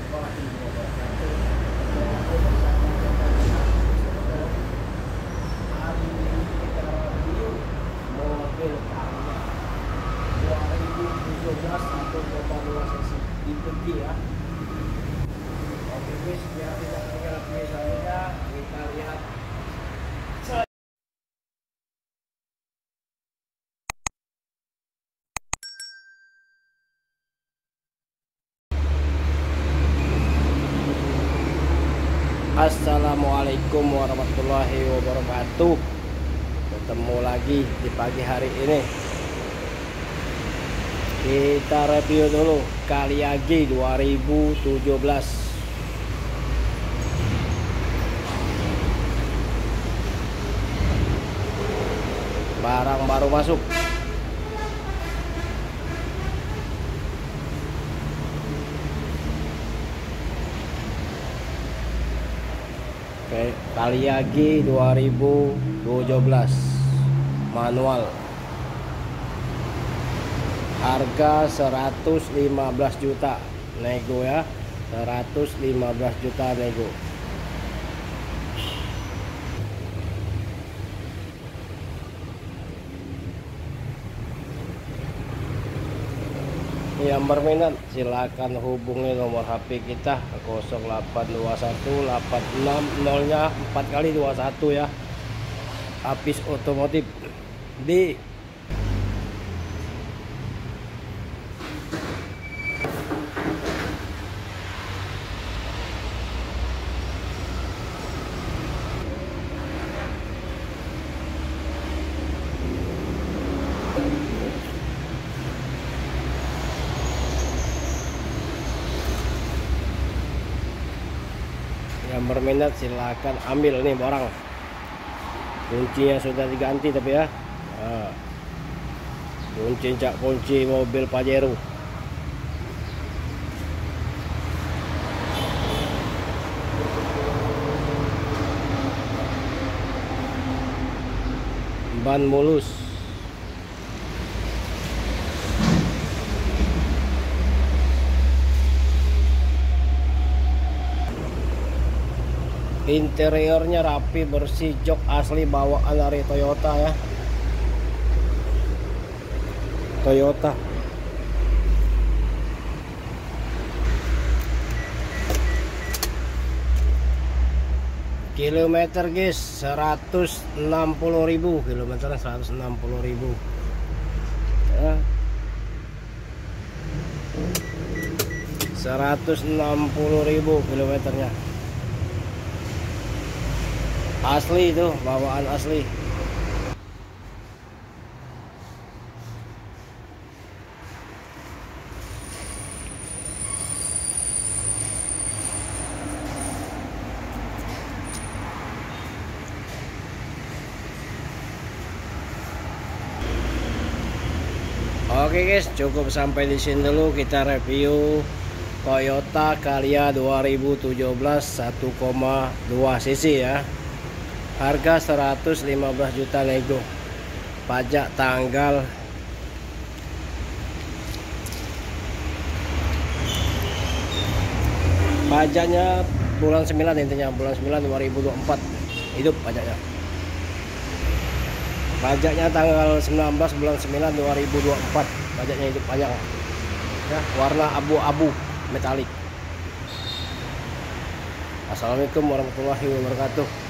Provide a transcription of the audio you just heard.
warahmatullahi wabarakatuh. Bersama dengan hari ini kita review mobil Carlia 2017 1,2 cc tipe G ya. Oke guys, biar tidak ketinggalan video selanjutnya, kita lihat. Assalamualaikum warahmatullahi wabarakatuh. Ketemu lagi di pagi hari ini. Kita review dulu Carlia G 2017. Barang baru masuk. Oke, Carlia G 2017 manual. Harga 115 juta nego ya. 115 juta nego. Yang berminat silakan hubungi nomor HP kita 0821 86 nya 4 kali 21 ya. Apis Otomotif di yang berminat silahkan ambil nih barang. Kuncinya sudah diganti tapi ya. Kunci mobil Pajero. Ban mulus. Interiornya rapi, bersih, jok asli bawaan dari Toyota ya. Toyota. Kilometer guys 160.000 kilometer, 160.000 ya. 160.000 kilometernya. Asli itu, bawaan asli. Oke guys, cukup sampai di sini dulu kita review Toyota Carlia 2017 1,2 cc ya. Harga 115 juta nego. Pajak tanggal pajaknya bulan 9, intinya bulan 9 2024 hidup pajaknya. Pajaknya tanggal 19 bulan 9 2024 pajaknya hidup panjang ya, warna abu-abu metalik. Assalamualaikum warahmatullahi wabarakatuh.